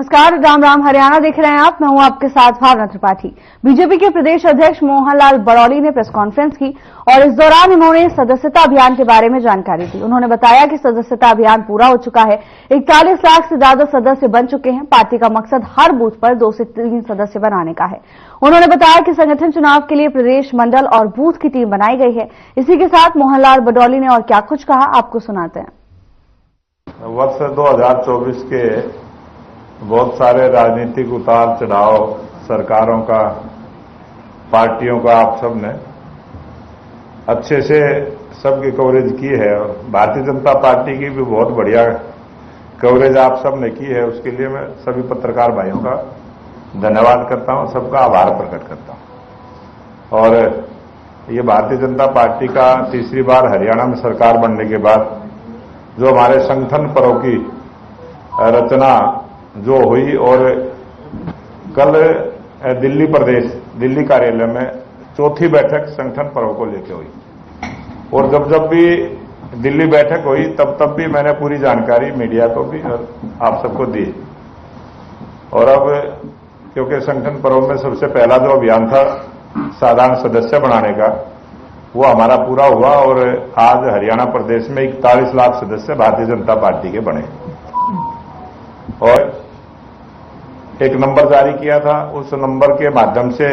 नमस्कार, राम राम। हरियाणा देख रहे हैं आप। मैं हूं आपके साथ भावना त्रिपाठी। बीजेपी के प्रदेश अध्यक्ष मोहनलाल बड़ौली ने प्रेस कॉन्फ्रेंस की और इस दौरान उन्होंने सदस्यता अभियान के बारे में जानकारी दी। उन्होंने बताया कि सदस्यता अभियान पूरा हो चुका है। 41 लाख से ज्यादा सदस्य बन चुके हैं। पार्टी का मकसद हर बूथ पर 2 से 3 सदस्य बनाने का है। उन्होंने बताया कि संगठन चुनाव के लिए प्रदेश, मंडल और बूथ की टीम बनाई गई है। इसी के साथ मोहनलाल बड़ौली ने और क्या कुछ कहा, आपको सुनाते हैं। वर्ष 2024 के बहुत सारे राजनीतिक उतार चढ़ाव सरकारों का, पार्टियों का आप सब ने अच्छे से सबकी कवरेज की है और भारतीय जनता पार्टी की भी बहुत बढ़िया कवरेज आप सब ने की है। उसके लिए मैं सभी पत्रकार भाइयों का धन्यवाद करता हूं, सबका आभार प्रकट करता हूं। और ये भारतीय जनता पार्टी का तीसरी बार हरियाणा में सरकार बनने के बाद जो हमारे संगठन पर्व की रचना जो हुई और कल दिल्ली प्रदेश, दिल्ली कार्यालय में चौथी बैठक संगठन पर्व को लेकर हुई और जब भी दिल्ली बैठक हुई तब भी मैंने पूरी जानकारी मीडिया को भी और आप सबको दी। और अब क्योंकि संगठन पर्व में सबसे पहला जो अभियान था साधारण सदस्य बनाने का, वो हमारा पूरा हुआ और आज हरियाणा प्रदेश में 41 लाख सदस्य भारतीय जनता पार्टी के बने और एक नंबर जारी किया था। उस नंबर के माध्यम से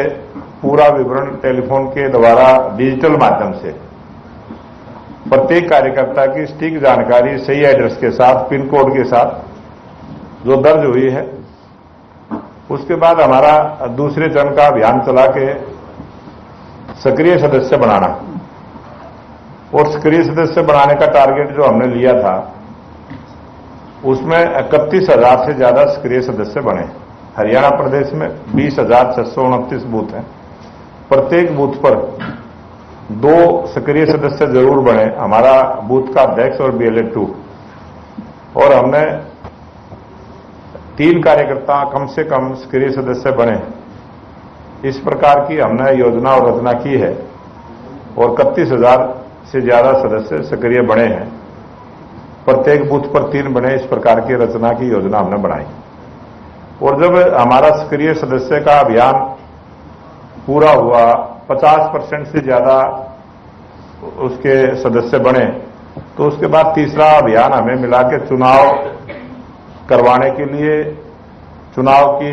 पूरा विवरण टेलीफोन के द्वारा डिजिटल माध्यम से प्रत्येक कार्यकर्ता की सटीक जानकारी सही एड्रेस के साथ, पिन कोड के साथ जो दर्ज हुई है। उसके बाद हमारा दूसरे चरण का अभियान चला के सक्रिय सदस्य बनाना और सक्रिय सदस्य बनाने का टारगेट जो हमने लिया था उसमें 31,000 से ज्यादा सक्रिय सदस्य बने। हरियाणा प्रदेश में 20,629 बूथ हैं। प्रत्येक बूथ पर 2 सक्रिय सदस्य जरूर बने, हमारा बूथ का अध्यक्ष और BLA 2। और हमने 3 कार्यकर्ता कम से कम सक्रिय सदस्य बने, इस प्रकार की हमने योजना और रचना की है और 31,000 से ज्यादा सदस्य सक्रिय बने हैं। प्रत्येक बूथ पर 3 बने, इस प्रकार की रचना की योजना हमने बनाई। और जब हमारा सक्रिय सदस्य का अभियान पूरा हुआ, 50% से ज्यादा उसके सदस्य बने, तो उसके बाद तीसरा अभियान हमें मिला के चुनाव करवाने के लिए चुनाव की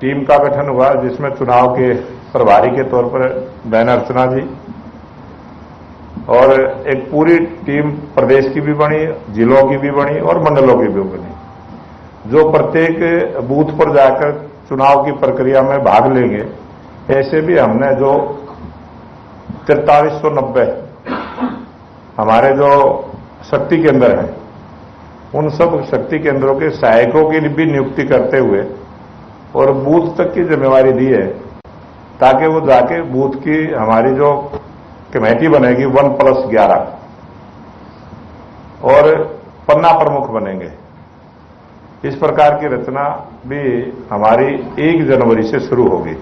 टीम का गठन हुआ, जिसमें चुनाव के प्रभारी के तौर पर बहन अर्चना जी और एक पूरी टीम प्रदेश की भी बनी, जिलों की भी बनी और मंडलों की भी बनी, जो प्रत्येक बूथ पर जाकर चुनाव की प्रक्रिया में भाग लेंगे। ऐसे भी हमने जो 4390 हमारे जो शक्ति केंद्र हैं, उन सब शक्ति केंद्रों के सहायकों की भी नियुक्ति करते हुए और बूथ तक की जिम्मेवारी दी है, ताकि वो जाके बूथ की हमारी जो कमेटी बनेगी 1+11 और पन्ना प्रमुख बनेंगे। इस प्रकार की रचना भी हमारी 1 जनवरी से शुरू होगी।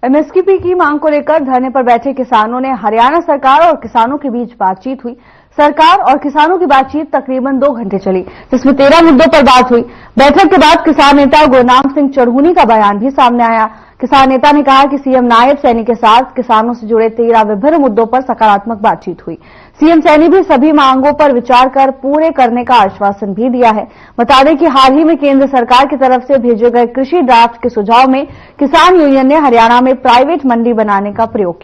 MSP की मांग को लेकर धरने पर बैठे किसानों ने हरियाणा सरकार और किसानों के बीच बातचीत हुई। सरकार और किसानों की बातचीत तकरीबन 2 घंटे चली, जिसमें 13 मुद्दों पर बात हुई। बैठक के बाद किसान नेता गुरनाम सिंह चढ़ूनी का बयान भी सामने आया। किसान नेता ने कहा कि सीएम नायब सैनी के साथ किसानों से जुड़े 13 विभिन्न मुद्दों पर सकारात्मक बातचीत हुई। सीएम सैनी भी सभी मांगों पर विचार कर पूरे करने का आश्वासन भी दिया है। बता दें कि हाल ही में केंद्र सरकार की तरफ से भेजे गए कृषि ड्राफ्ट के सुझाव में किसान यूनियन ने हरियाणा में प्राइवेट मंडी बनाने का विरोध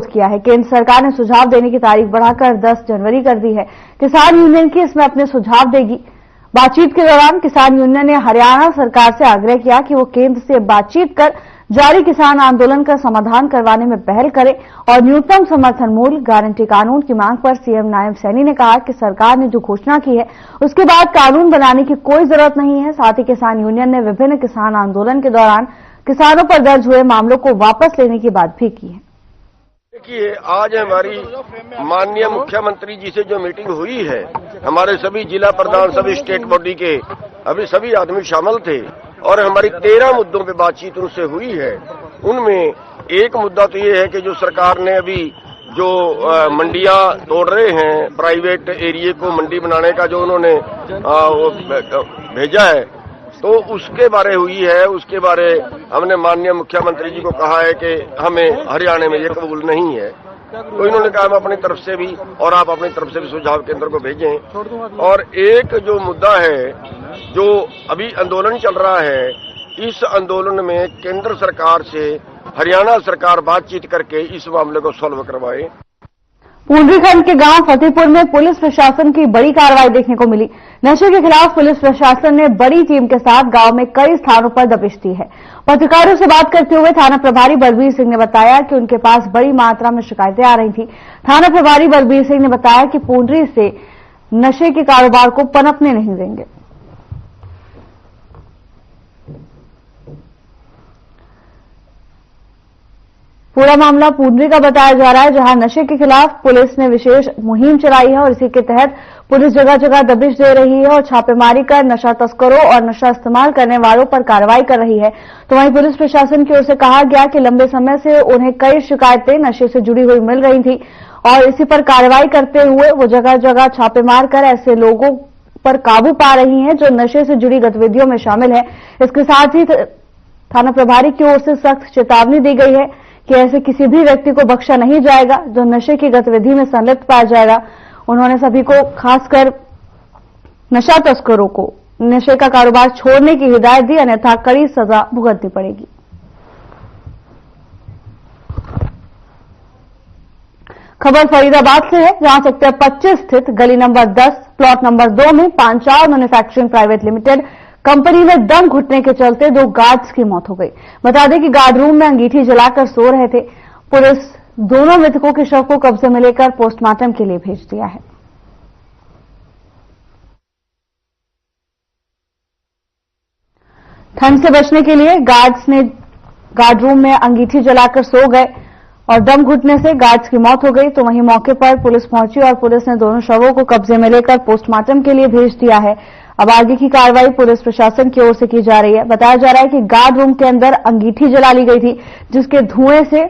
किया है। केंद्र सरकार ने सुझाव देने की तारीख बढ़ाकर 10 जनवरी कर दी है। किसान यूनियन की इसमें अपने सुझाव देगी। बातचीत के दौरान किसान यूनियन ने हरियाणा सरकार से आग्रह किया कि वो केंद्र से बातचीत कर जारी किसान आंदोलन का समाधान करवाने में पहल करे और न्यूनतम समर्थन मूल्य गारंटी कानून की मांग पर सीएम नायब सैनी ने कहा कि सरकार ने जो घोषणा की है उसके बाद कानून बनाने की कोई जरूरत नहीं है। साथ ही किसान यूनियन ने विभिन्न किसान आंदोलन के दौरान किसानों पर दर्ज हुए मामलों को वापस लेने की बात भी की है। देखिए, आज हमारी माननीय मुख्यमंत्री जी से जो मीटिंग हुई है, हमारे सभी जिला प्रधान, सभी स्टेट बॉडी के अभी सभी आदमी शामिल थे और हमारी 13 मुद्दों पे बातचीत उनसे हुई है। उनमें एक मुद्दा तो ये है कि जो सरकार ने अभी जो मंडियां तोड़ रहे हैं, प्राइवेट एरिया को मंडी बनाने का जो उन्होंने वो भेजा है, तो उसके बारे हुई है। उसके बारे हमने माननीय मुख्यमंत्री जी को कहा है कि हमें हरियाणा में ये कबूल नहीं है। तो इन्होंने कहा हम अपनी तरफ से भी और आप अपनी तरफ से भी सुझाव केंद्र को भेजें। और एक जो मुद्दा है, जो अभी आंदोलन चल रहा है, इस आंदोलन में केंद्र सरकार से हरियाणा सरकार बातचीत करके इस मामले को सॉल्व करवाए। पूंडरीखंड के गांव फतेहपुर में पुलिस प्रशासन की बड़ी कार्रवाई देखने को मिली। नशे के खिलाफ पुलिस प्रशासन ने बड़ी टीम के साथ गांव में कई स्थानों पर दबिश दी है। पत्रकारों से बात करते हुए थाना प्रभारी बलबीर सिंह ने बताया कि उनके पास बड़ी मात्रा में शिकायतें आ रही थी। थाना प्रभारी बलबीर सिंह ने बताया कि पूंडरी से नशे के कारोबार को पनपने नहीं देंगे। पूरा मामला पूंडरी का बताया जा रहा है, जहां नशे के खिलाफ पुलिस ने विशेष मुहिम चलाई है और इसी के तहत पुलिस जगह जगह दबिश दे रही है और छापेमारी कर नशा तस्करों और नशा इस्तेमाल करने वालों पर कार्रवाई कर रही है। तो वहीं पुलिस प्रशासन की ओर से कहा गया कि लंबे समय से उन्हें कई शिकायतें नशे से जुड़ी हुई मिल रही थी और इसी पर कार्रवाई करते हुए वो जगह जगह छापेमार कर ऐसे लोगों पर काबू पा रही हैं जो नशे से जुड़ी गतिविधियों में शामिल है। इसके साथ ही थाना प्रभारी की ओर से सख्त चेतावनी दी गई है कि ऐसे किसी भी व्यक्ति को बख्शा नहीं जाएगा जो नशे की गतिविधि में संलिप्त पाया जाएगा। उन्होंने सभी को, खासकर नशा तस्करों को, नशे का कारोबार छोड़ने की हिदायत दी, अन्यथा कड़ी सजा भुगतनी पड़ेगी। खबर फरीदाबाद से है, जहां सेक्टर 25 स्थित गली नंबर 10 प्लॉट नंबर 2 में Panchal manufacturing private limited company में दम घुटने के चलते 2 गार्ड्स की मौत हो गई। बता दें कि गार्ड रूम में अंगीठी जलाकर सो रहे थे। पुलिस दोनों मृतकों के शव को कब्जे में लेकर पोस्टमार्टम के लिए भेज दिया है। ठंड से बचने के लिए गार्ड्स ने गार्ड रूम में अंगीठी जलाकर सो गए और दम घुटने से गार्ड्स की मौत हो गई। तो वहीं मौके पर पुलिस पहुंची और पुलिस ने दोनों शवों को कब्जे में लेकर पोस्टमार्टम के लिए भेज दिया है। अब आगे की कार्रवाई पुलिस प्रशासन की ओर से की जा रही है। बताया जा रहा है कि गार्ड रूम के अंदर अंगीठी जला ली गई थी, जिसके धुएं से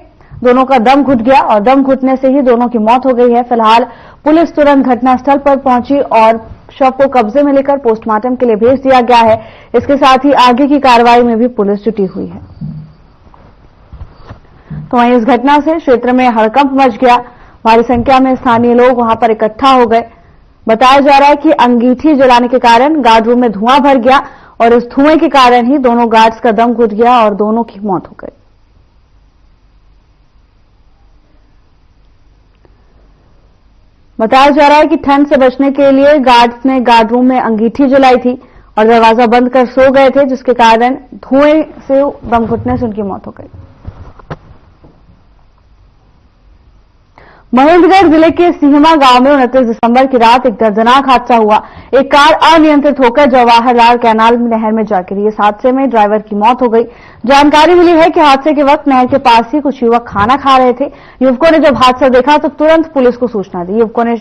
दोनों का दम घुट गया और दम घुटने से ही दोनों की मौत हो गई है। फिलहाल पुलिस तुरंत घटनास्थल पर पहुंची और शव को कब्जे में लेकर पोस्टमार्टम के लिए भेज दिया गया है। इसके साथ ही आगे की कार्रवाई में भी पुलिस जुटी हुई है। तो वहीं इस घटना से क्षेत्र में हड़कंप मच गया। भारी संख्या में स्थानीय लोग वहां पर इकट्ठा हो गए। बताया जा रहा है कि अंगीठी जलाने के कारण गार्ड रूम में धुआं भर गया और इस धुएं के कारण ही दोनों गार्ड्स का दम घुट गया और दोनों की मौत हो गई। बताया जा रहा है कि ठंड से बचने के लिए गार्ड्स ने गार्ड रूम में अंगीठी जलाई थी और दरवाजा बंद कर सो गए थे, जिसके कारण धुएं से दम घुटने से उनकी मौत हो गई। महेंद्रगढ़ जिले के सिहमा गांव में 29 दिसंबर की रात एक दर्दनाक हादसा हुआ। एक कार अनियंत्रित होकर जवाहरलाल कैनाल नहर में जा गिरी। इस हादसे में ड्राइवर की मौत हो गई। जानकारी मिली है कि हादसे के वक्त नहर के पास ही कुछ युवक खाना खा रहे थे। युवकों ने जब हादसा देखा तो तुरंत पुलिस को सूचना दी। युवकों ने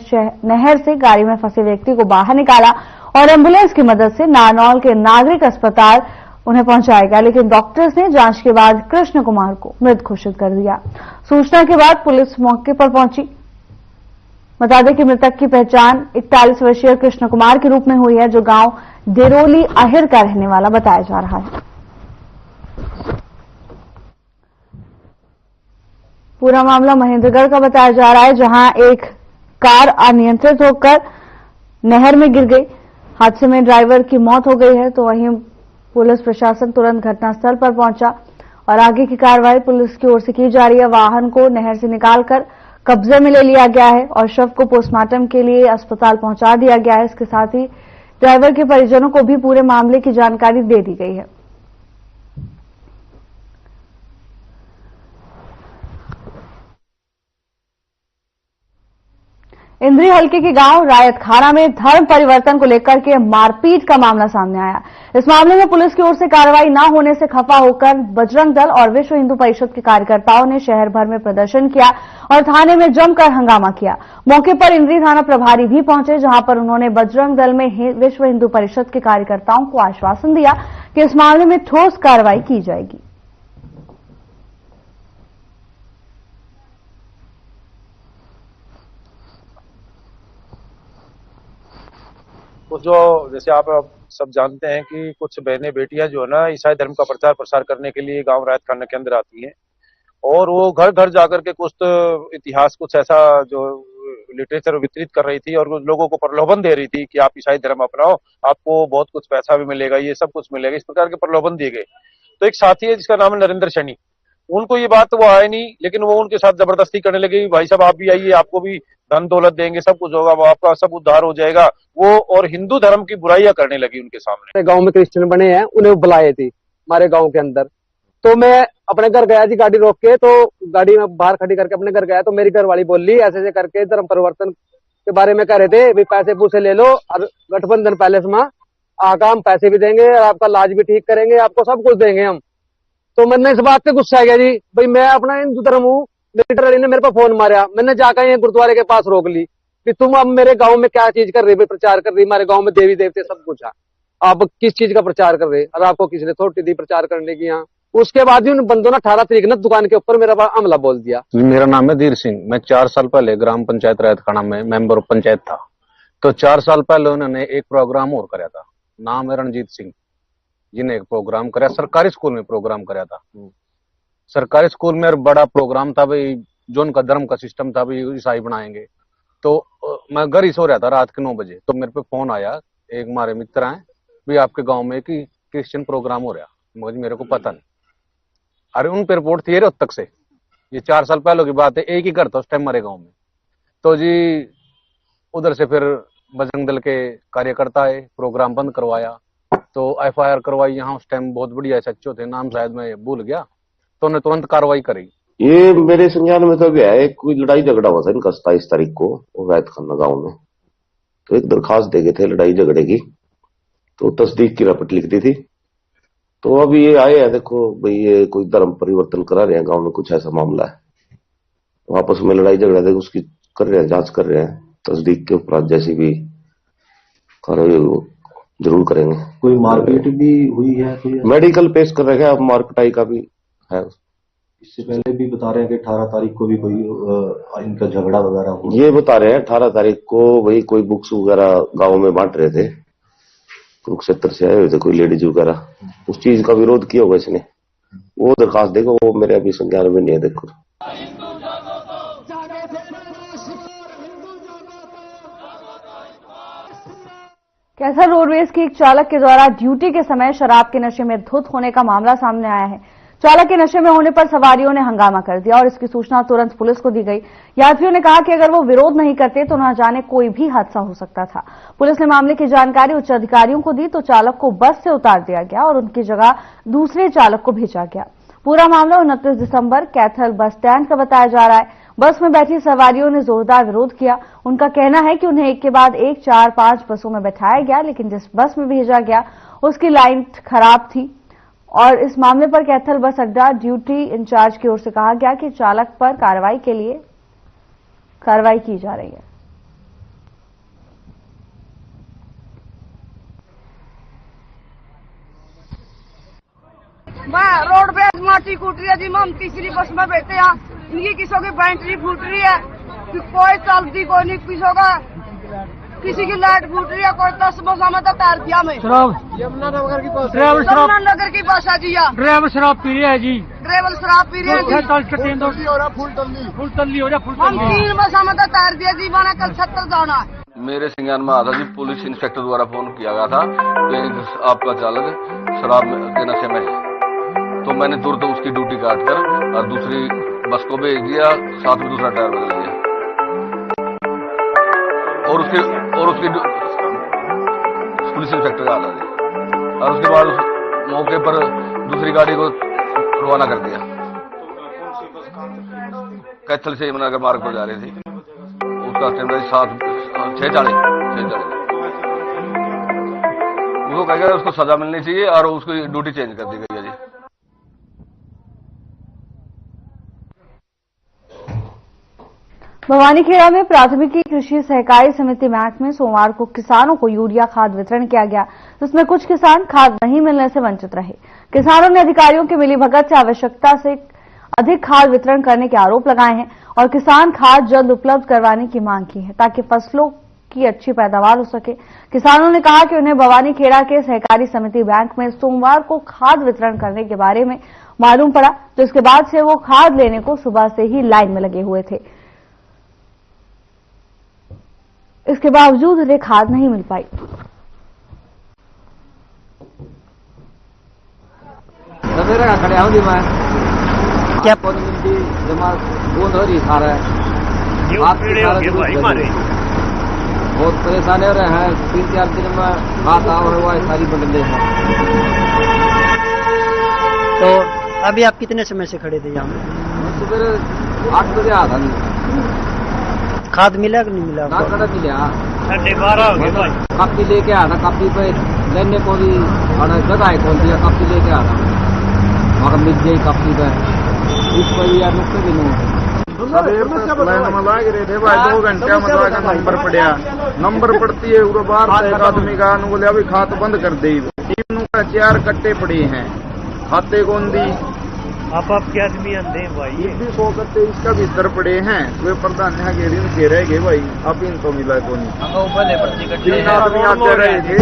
नहर से गाड़ी में फंसे व्यक्ति को बाहर निकाला और एम्बुलेंस की मदद से नारनौल के नागरिक अस्पताल उन्हें पहुंचाया गया, लेकिन डॉक्टर्स ने जांच के बाद कृष्ण कुमार को मृत घोषित कर दिया। सूचना के बाद पुलिस मौके पर पहुंची। बता दें कि मृतक की पहचान 41 वर्षीय कृष्ण कुमार के रूप में हुई है, जो गांव देरोली आहिर का रहने वाला बताया जा रहा है। पूरा मामला महेंद्रगढ़ का बताया जा रहा है, जहां एक कार अनियंत्रित होकर नहर में गिर गई। हादसे में ड्राइवर की मौत हो गई है। तो वहीं पुलिस प्रशासन तुरंत घटनास्थल पर पहुंचा और आगे की कार्रवाई पुलिस की ओर से की जा रही है। वाहन को नहर से निकालकर कब्जे में ले लिया गया है और शव को पोस्टमार्टम के लिए अस्पताल पहुंचा दिया गया है। इसके साथ ही ड्राइवर के परिजनों को भी पूरे मामले की जानकारी दे दी गई है। इंद्री हल्के के गांव रायतखाना में धर्म परिवर्तन को लेकर के मारपीट का मामला सामने आया। इस मामले में पुलिस की ओर से कार्रवाई न होने से खफा होकर बजरंग दल और विश्व हिंदू परिषद के कार्यकर्ताओं ने शहर भर में प्रदर्शन किया और थाने में जमकर हंगामा किया। मौके पर इंद्री थाना प्रभारी भी पहुंचे, जहां पर उन्होंने बजरंग दल में विश्व हिंदू परिषद के कार्यकर्ताओं को आश्वासन दिया कि इस मामले में ठोस कार्रवाई की जाएगी। कुछ जो जैसे आप सब जानते हैं कि कुछ बहनें बेटियां जो है ना ईसाई धर्म का प्रचार प्रसार करने के लिए गांव रायत खाना के अंदर आती हैं और वो घर घर जाकर के कुछ तो इतिहास कुछ ऐसा जो लिटरेचर वितरित कर रही थी और लोगों को प्रलोभन दे रही थी कि आप ईसाई धर्म अपनाओ, आपको बहुत कुछ पैसा भी मिलेगा, ये सब कुछ मिलेगा, इस प्रकार के प्रलोभन दिए गए। तो एक साथी है जिसका नाम है नरेंद्र सैनी, उनको ये बात तो वो आए नहीं, लेकिन वो उनके साथ जबरदस्ती करने लगे, भाई साहब आप भी आइए, आपको भी धन दौलत देंगे, सब कुछ होगा, वो आपका सब उद्धार हो जाएगा। वो और हिंदू धर्म की बुराइयां करने लगी उनके सामने। गांव में क्रिश्चियन बने हैं, उन्हें बुलाए थे हमारे गांव के अंदर। तो मैं अपने घर गया जी, गाड़ी रोक के, तो गाड़ी में बाहर खड़ी करके अपने घर गया, तो मेरी घरवाली बोली ऐसे ऐसे करके धर्म परिवर्तन के बारे में कह रहे थे, भी पैसे पूसे ले लो और गठबंधन पैलेस में आका हम पैसे भी देंगे और आपका इलाज भी ठीक करेंगे, आपको सब कुछ देंगे हम। तो मैंने इस बात से गुस्सा आ गया जी, भाई मैं अपना हिंदू धर्म हूँ। मिलिटरी ने मेरे पर फोन मारा, मैंने जाकर गुरुद्वारे के पास रोक ली कि तुम अब मेरे गांव में क्या चीज कर रही, प्रचार कर रही, हमारे गांव में देवी देवते सब कुछ है, आप किस चीज का प्रचार कर रहे और आपको किसने अथॉरिटी दी प्रचार करने की यहाँ। उसके बाद ही उन बंदों ने 18 तारीख ने दुकान के ऊपर मेरा हमला बोल दिया। मेरा नाम है धीर सिंह, मैं 4 साल पहले ग्राम पंचायत रायत खाना में मेंबर ऑफ पंचायत था। तो 4 साल पहले उन्होंने एक प्रोग्राम और कराया था, नाम है रणजीत सिंह, जिन्हें एक प्रोग्राम कराया, सरकारी स्कूल में प्रोग्राम कराया था। सरकारी स्कूल में बड़ा प्रोग्राम था भाई, जो उनका धर्म का सिस्टम था भाई ईसाई बनाएंगे। तो मैं घर ही सो रहा था रात के 9 बजे, तो मेरे पे फोन आया, एक हमारे मित्र हैं भाई आपके गांव में कि क्रिश्चियन प्रोग्राम हो रहा, मुझे मेरे को पता नहीं। अरे उन पे रिपोर्ट थी रोहतक से, ये 4 साल पहले की बात है, एक ही घर था उस टाइम हमारे गांव में। तो जी उधर से फिर बजरंग दल के कार्यकर्ता आए, प्रोग्राम बंद करवाया, तो FIR करवाई। यहाँ उस टाइम बहुत बढ़िया SHO थे, नाम शायद मैं भूल गया, तो उन्हें तुरंत कार्रवाई करी। ये मेरे संज्ञान में तो गया है, कोई लड़ाई झगड़ा हुआ था इनका 27 तारीख को रायत खाना गाँव में। तो एक दरखास्त दे गए थे लड़ाई झगड़े की, तो तस्दीक की रपट लिख दी थी। तो अभी ये आए हैं, देखो भाई ये कोई धर्म परिवर्तन करा रहे हैं गांव में, कुछ ऐसा मामला है, तो आपस में लड़ाई झगड़ा देखो उसकी कर रहे हैं, जांच कर रहे हैं, तस्दीक के उपरांत जैसी भी कार्रवाई जरूर करेंगे। कोई मारपीट भी हुई है? मेडिकल पेश कर रहे हैं, अब मारपिटाई का भी है। इससे पहले भी बता रहे हैं कि 18 तारीख को भी कोई इनका झगड़ा वगैरह हुआ। ये बता रहे हैं 18 तारीख को भाई कोई बुक्स वगैरह गाँव में बांट रहे थे, कुरुक्षेत्र से आए हुए थे कोई लेडीज वगैरह, उस चीज का विरोध किया होगा इसने। वो दरखास्त देखो, वो मेरे अभी संज्ञान में नहीं है। देखो कैसर रोडवेज की एक चालक के द्वारा ड्यूटी के समय शराब के नशे में धुत होने का मामला सामने आया है। चालक के नशे में होने पर सवारियों ने हंगामा कर दिया और इसकी सूचना तुरंत पुलिस को दी गई। यात्रियों ने कहा कि अगर वो विरोध नहीं करते तो न जाने कोई भी हादसा हो सकता था। पुलिस ने मामले की जानकारी उच्च अधिकारियों को दी तो चालक को बस से उतार दिया गया और उनकी जगह दूसरे चालक को भेजा गया। पूरा मामला 29 दिसंबर कैथल बस स्टैंड का बताया जा रहा है। बस में बैठी सवारियों ने जोरदार विरोध किया। उनका कहना है कि उन्हें एक के बाद एक 4-5 बसों में बैठाया गया, लेकिन जिस बस में भेजा गया उसकी लाइन खराब थी और इस मामले पर कैथल बस अड्डा ड्यूटी इंचार्ज की ओर से कहा गया कि चालक पर कार्रवाई के लिए कार्रवाई की जा रही है। मैं रोडवेज माटी कूट रही है जी, हम तीसरी बस में बैठे हैं, इनकी किसों की बैटरी फूट रही है, कि कोई चलती कोई नहीं, किसों का किसी की लाइट फूट रही है, कोई 10 बसा में तो तैर दिया मैं। यमुनानगर की बस, यमुनानगर की बस है जी। ड्राइवर शराब पी रही है जी, ड्राइवर शराब पी रही है जी, फुल तल्ली हो रहा, हम 3 बसा में तो तैर दिया जी, बना कल 70 जाना है। मेरे संज्ञान में आता जी, पुलिस इंस्पेक्टर द्वारा फोन किया गया था कि आपका चालक शराब के नशे में है। तो मैंने तुरंत उसकी ड्यूटी काट कर और दूसरी बस को भेज दिया, साथ में दूसरा टायर बदल दिया और उसकी पुलिस इंस्पेक्टर का आता है और उसके बाद उस मौके पर दूसरी गाड़ी को रवाना कर दिया। कैथल से यमुनानगर मार्ग पर जा रही थी, उसका टाइम 6:40 उसको कह गया उसको सजा मिलनी चाहिए और उसकी ड्यूटी चेंज कर दी गई है जी। भवानीखेड़ा में प्राथमिकी कृषि सहकारी समिति बैंक में सोमवार को किसानों को यूरिया खाद वितरण किया गया, जिसमें कुछ किसान खाद नहीं मिलने से वंचित रहे। किसानों ने अधिकारियों की मिलीभगत से आवश्यकता से अधिक खाद वितरण करने के आरोप लगाए हैं और किसान खाद जल्द उपलब्ध करवाने की मांग की है ताकि फसलों की अच्छी पैदावार हो सके। किसानों ने कहा कि उन्हें भवानी खेड़ा के सहकारी समिति बैंक में सोमवार को खाद वितरण करने के बारे में मालूम पड़ा, तो इसके बाद से वो खाद लेने को सुबह से ही लाइन में लगे हुए थे। इसके बावजूद उन्हें खाद नहीं मिल पाई। सवेरे खड़े आऊंगी मैं क्या मिलती जमा बूंद हो रही सारा बहुत परेशानी हो रहे हैं। 3-4 दिन में हाथ हुआ है सारी बदले हैं। तो अभी आप कितने समय से खड़े थे यहाँ? सवेरे 8 बजे आ था। खाद मिला कि नहीं मिला? ना कड़ा मिला 12:30 कापी लेके आ था। कापी पे लेने को भी जगह है खोल दिया। कापी लेके आ था वहाँ मिल गई कापी पे इस पर यार नुकसान भी नहीं। लाग रहे थे भाई 2 घंटे मतलब नंबर पड़ा। नंबर पड़ती है बाहर एक आदमी का बोले अभी खात बंद कर दी। 4 कट्टे पड़े हैं खाते कौन दी आपके आदमी अंधे भाई 100 कट्टे इसका भीतर पड़े हैं। वे प्रधान यहाँ के दिन के रह गए भाई। अब इन तो मिला कौन 3 आदमी आते रहे थे।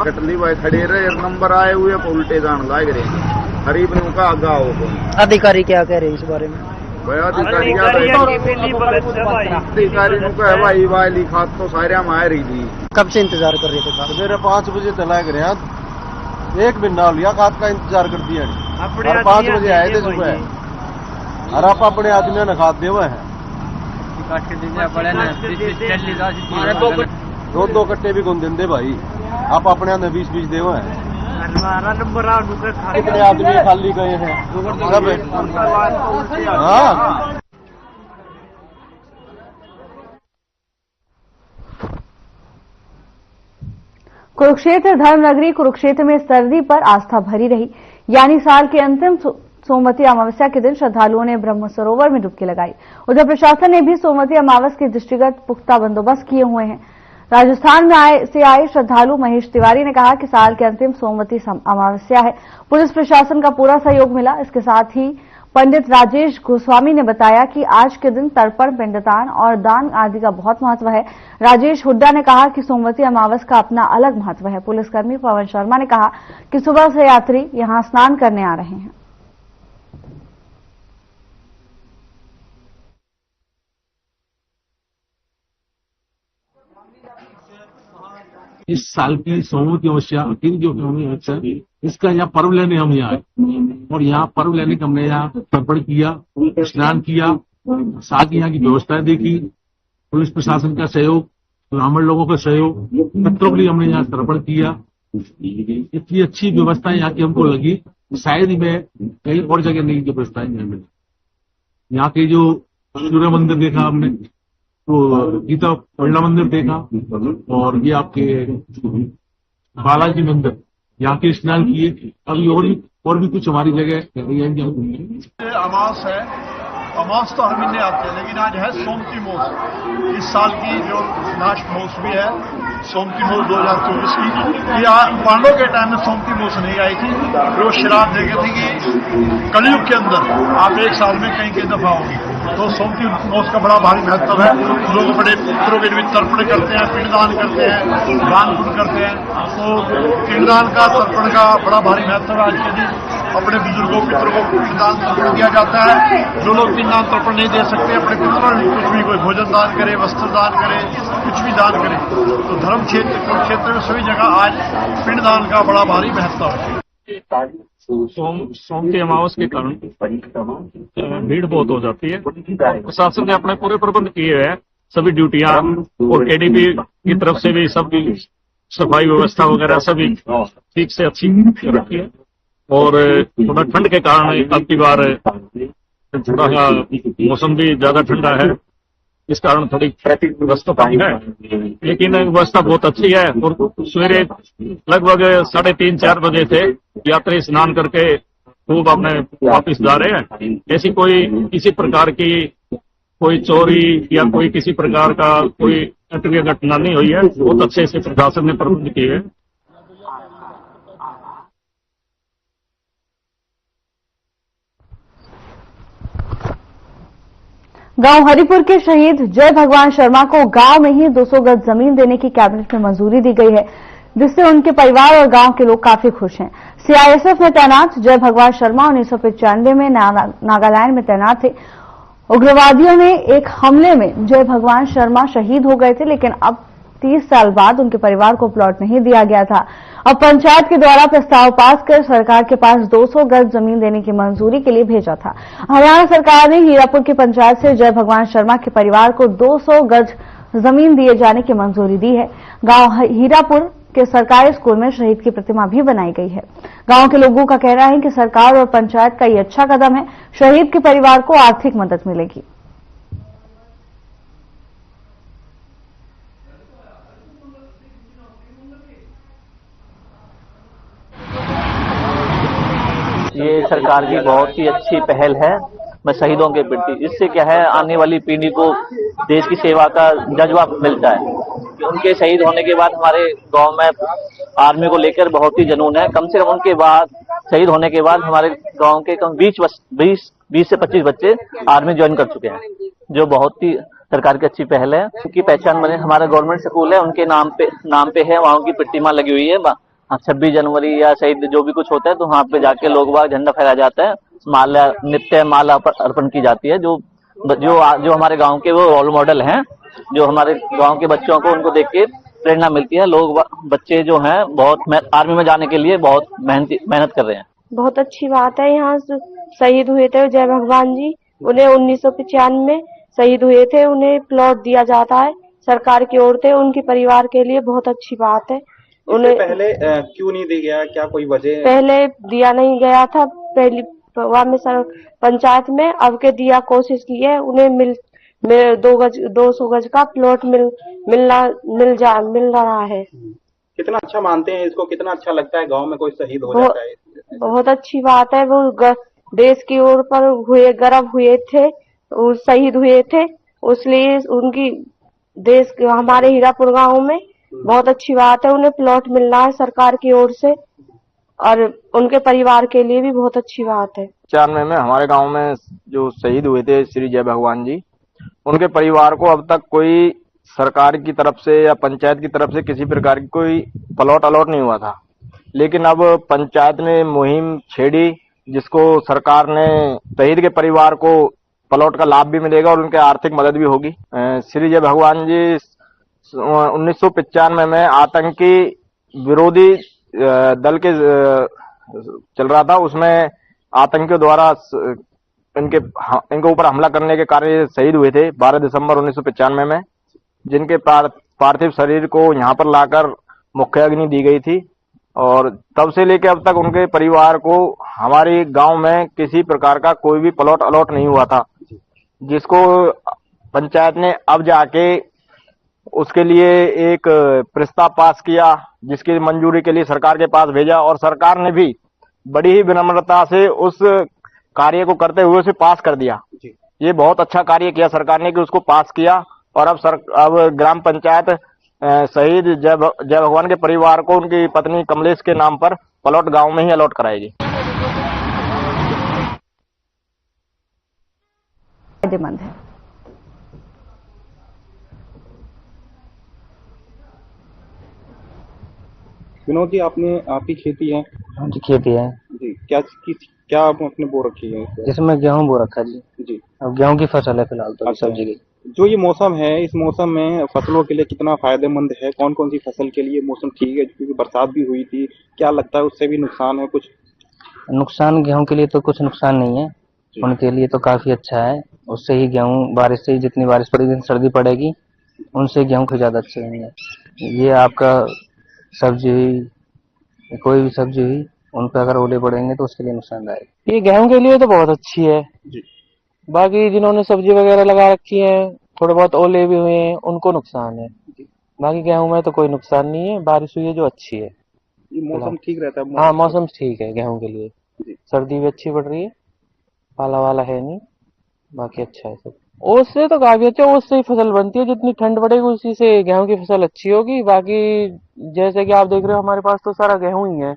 कटली भाई खड़े रहे नंबर आए हुए उल्टे जान लाग रहे हैं। गरीब ने उनका आगा हो अधिकारी क्या कह रहे हैं इस बारे में? अधिकारी ने कहा भाई वाली खाद तो सारे हम आ रही थी। कब से इंतजार कर रहे थे? मेरे 5 बजे चला गए। 1 महीना लिया खाद का इंतजार कर दिया। 5 बजे आए थे सुबह और आप अपने आदमियों ने खाद दे हुए हैं। 2 कट्टे भी कौन देंगे भाई। आप अपने 20 दे हुए हैं। कितने आदमी खाली गए हैं सब। हाँ कुरुक्षेत्र धर्मनगरी कुरुक्षेत्र में सर्दी पर आस्था भरी रही। यानी साल के अंतिम सोमवती अमावस्या के दिन श्रद्धालुओं ने ब्रह्म सरोवर में डुबकी लगाई। उधर प्रशासन ने भी सोमवती अमावस के दृष्टिगत पुख्ता बंदोबस्त किए हुए हैं। राजस्थान में आए श्रद्धालु महेश तिवारी ने कहा कि साल के अंतिम सोमवती अमावस्या है, पुलिस प्रशासन का पूरा सहयोग मिला। इसके साथ ही पंडित राजेश गोस्वामी ने बताया कि आज के दिन तर्पण, पिंडदान और दान आदि का बहुत महत्व है। राजेश हुड्डा ने कहा कि सोमवती अमावस का अपना अलग महत्व है। पुलिसकर्मी पवन शर्मा ने कहा कि सुबह से यात्री यहां स्नान करने आ रहे हैं। इस साल की सोमवती अमावस्या इसका यहाँ पर्व लेने हम यहाँ आए और यहाँ पर्व लेने के हमने यहाँ तर्पण किया, स्नान किया, साथ ही यहाँ की व्यवस्थाएं देखी, पुलिस प्रशासन का सहयोग, ब्राह्मण लोगों का सहयोग, मित्रों के लिए हमने यहाँ तर्पण किया। इतनी अच्छी व्यवस्थाएं यहाँ की हमको लगी, शायद ही मैं कहीं और जगह नहीं जो व्यवस्थाएं यहाँ मिली। यहाँ के जो सूर्य मंदिर देखा हमने, तो गीता पड़ला मंदिर देखा और ये आपके बालाजी मंदिर, यहाँ के स्नान किए। अभी और भी कुछ हमारी जगह अमावस है। अमावस तो हर महीने आते हैं, लेकिन आज है सोमती मोस। इस साल की जो लास्ट मोस भी है सोमती मोस 2024 की। ये पांडवों के टाइम में सोमती मोस नहीं आई थी। वो शराब देखे थे कि कलयुग के अंदर आप 1 साल में कई दफा होगी। तो सोमती मोस का बड़ा भारी महत्व है। लोग बड़े पितरों के भी तर्पण करते हैं, पिंडदान करते हैं, दान पुण्य करते हैं। तो पिंडदान का, तर्पण का बड़ा भारी महत्व है। आज के दिन अपने बुजुर्गों पितरों को पिंडदान तर्पण किया जाता है। जो लोग पिंडदान तर्पण नहीं दे सकते, अपने पितरों को कुछ भी, कोई भोजन दान करे, वस्त्र दान करे, कुछ भी दान करे। तो धर्म क्षेत्र, कुरुक्षेत्र में सभी जगह आज पिंडदान का बड़ा भारी महत्व है। सोमती अमावस के कारण भीड़ बहुत हो जाती है। प्रशासन ने अपने पूरे प्रबंध किए हैं, सभी ड्यूटियां और केडीपी की तरफ से भी सब सफाई व्यवस्था वगैरह सभी ठीक से अच्छी रखी है। और थोड़ा ठंड के कारण अब की बार थोड़ा मौसम भी ज्यादा ठंडा है, इस कारण थोड़ी व्यवस्था कम है, लेकिन व्यवस्था बहुत अच्छी है। और सवेरे लगभग 3:30-4 बजे से यात्री स्नान करके खूब अपने वापिस जा रहे हैं। ऐसी कोई किसी प्रकार की कोई चोरी या कोई किसी प्रकार का कोई अटवीय घटना नहीं हुई है। बहुत अच्छे से प्रशासन ने प्रबंध किए हैं। गांव हरिपुर के शहीद जय भगवान शर्मा को गांव में ही 200 गज जमीन देने की कैबिनेट में मंजूरी दी गई है, जिससे उनके परिवार और गांव के लोग काफी खुश हैं। सीआईएसएफ में तैनात जय भगवान शर्मा 1995 में नागालैंड में तैनात थे। उग्रवादियों ने एक हमले में जय भगवान शर्मा शहीद हो गए थे, लेकिन अब 30 साल बाद उनके परिवार को प्लॉट नहीं दिया गया था। अब पंचायत के द्वारा प्रस्ताव पास कर सरकार के पास 200 गज जमीन देने की मंजूरी के लिए भेजा था। हरियाणा सरकार ने हीरापुर की पंचायत से जय भगवान शर्मा के परिवार को 200 गज जमीन दिए जाने की मंजूरी दी है। गांव हीरापुर के सरकारी स्कूल में शहीद की प्रतिमा भी बनाई गई है। गांव के लोगों का कहना है कि सरकार और पंचायत का ये अच्छा कदम है, शहीद के परिवार को आर्थिक मदद मिलेगी। ये सरकार की बहुत ही अच्छी पहल है मैं शहीदों के प्रति। इससे क्या है, आने वाली पीढ़ी को देश की सेवा का जज्बा मिलता है। उनके शहीद होने के बाद हमारे गांव में आर्मी को लेकर बहुत ही जुनून है। कम से कम उनके बाद शहीद होने के बाद हमारे गांव के कम 20 से 25 बच्चे आर्मी ज्वाइन कर चुके हैं, जो बहुत ही सरकार की अच्छी पहल है। उनकी पहचान बने, हमारा गवर्नमेंट स्कूल है, उनके नाम पे है, वहाँ की प्रतिमा लगी हुई है। 26 जनवरी या शहीद जो भी कुछ होता है तो वहाँ पे जाके लोग वहाँ झंडा फहराया जाता है, नित्य माला अर्पण की जाती है। जो हमारे गांव के वो रोल मॉडल हैं, जो हमारे गांव के बच्चों को उनको देख के प्रेरणा मिलती है। लोग बच्चे जो हैं बहुत आर्मी में जाने के लिए बहुत मेहनत कर रहे हैं। बहुत अच्छी बात है। यहाँ शहीद हुए थे जय भगवान जी, उन्हें 1995 में शहीद हुए थे, उन्हें प्लॉट दिया जाता है सरकार की ओर से। उनके परिवार के लिए बहुत अच्छी बात है। उन्हें पहले क्यों नहीं दिया गया, क्या कोई वजह? पहले दिया नहीं गया था, पहली में पंचायत में, अब के दिया कोशिश की है। उन्हें 200 गज का प्लॉट मिल रहा है। कितना अच्छा मानते हैं इसको, कितना अच्छा लगता है गांव में कोई शहीद हो जाता है? बहुत अच्छी बात है। वो देश की ओर पर हुए गर्व हुए थे, शहीद हुए थे, इसलिए उनकी हमारे हीरापुर गांव में बहुत अच्छी बात है। उन्हें प्लॉट मिल रहा है सरकार की ओर से, और उनके परिवार के लिए भी बहुत अच्छी बात है। 95 में हमारे गांव में जो शहीद हुए थे श्री जय भगवान जी, उनके परिवार को अब तक कोई सरकार की तरफ से या पंचायत की तरफ से किसी प्रकार की कोई प्लॉट अलॉट नहीं हुआ था। लेकिन अब पंचायत ने मुहिम छेड़ी, जिसको सरकार ने शहीद के परिवार को प्लॉट का लाभ भी मिलेगा और उनके आर्थिक मदद भी होगी। श्री जय भगवान जी 1995 में आतंकी विरोधी दल के चल रहा था, उसमें आतंकियों द्वारा इनके ऊपर हमला करने के कारण ये शहीद हुए थे 12 दिसंबर 1995 में, जिनके पार्थिव शरीर को यहाँ पर लाकर मुख्य अग्नि दी गई थी। और तब से लेकर अब तक उनके परिवार को हमारे गांव में किसी प्रकार का कोई भी प्लॉट अलॉट नहीं हुआ था, जिसको पंचायत ने अब जाके उसके लिए एक प्रस्ताव पास किया, जिसकी मंजूरी के लिए सरकार के पास भेजा, और सरकार ने भी बड़ी ही विनम्रता से उस कार्य को करते हुए उसे पास कर दिया। ये बहुत अच्छा कार्य किया सरकार ने कि उसको पास किया। और अब ग्राम पंचायत शहीद जय भगवान के परिवार को उनकी पत्नी कमलेश के नाम पर प्लॉट गांव में ही अलॉट कराएगी। फायदेमंद है। विनोद जी, आपकी खेती है? हाँ जी, खेती है जी। क्या आपने बो रखी है? जिसमें गेहूं बो रखा है जी। अब गेहूं की फसल है फिलहाल तो। अच्छा। सब्जी की जो ये मौसम है, इस मौसम में फसलों के लिए कितना फायदेमंद है? कौन कौन सी फसल के लिए मौसम ठीक है? क्योंकि बरसात भी हुई थी, क्या लगता है उससे भी नुकसान है कुछ? नुकसान गेहूं के लिए तो कुछ नुकसान नहीं है, उनके लिए तो काफी अच्छा है। उससे ही गेहूं, बारिश से ही जितनी बारिश पड़ेगी, सर्दी पड़ेगी, उनसे गेहूं के ज्यादा अच्छे होंगे। ये आपका सब्जी हुई, कोई भी सब्जी हुई, उन पर अगर ओले पड़ेंगे तो उसके लिए नुकसानदायक। ये गेहूं के लिए तो बहुत अच्छी है जी। बाकी जिन्होंने सब्जी वगैरह लगा रखी है, थोड़े बहुत ओले भी हुए हैं, उनको नुकसान है। बाकी गेहूं में तो कोई नुकसान नहीं है, बारिश हुई है जो अच्छी है। ये मौसम ठीक रहता है? हाँ, मौसम ठीक है गेहूं के लिए। सर्दी भी अच्छी पड़ रही है, पाला वाला है नहीं, बाकी अच्छा है सब। ओस से तो काफी अच्छा, ओस से ही फसल बनती है। जितनी ठंड पड़ेगी उसी से गेहूं की फसल अच्छी होगी। बाकी जैसे कि आप देख रहे हो, हमारे पास तो सारा गेहूं ही है।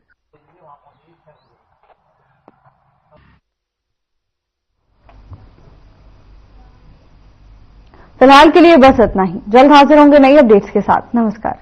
फिलहाल के लिए बस इतना ही। जल्द हाजिर होंगे नई अपडेट्स के साथ। नमस्कार।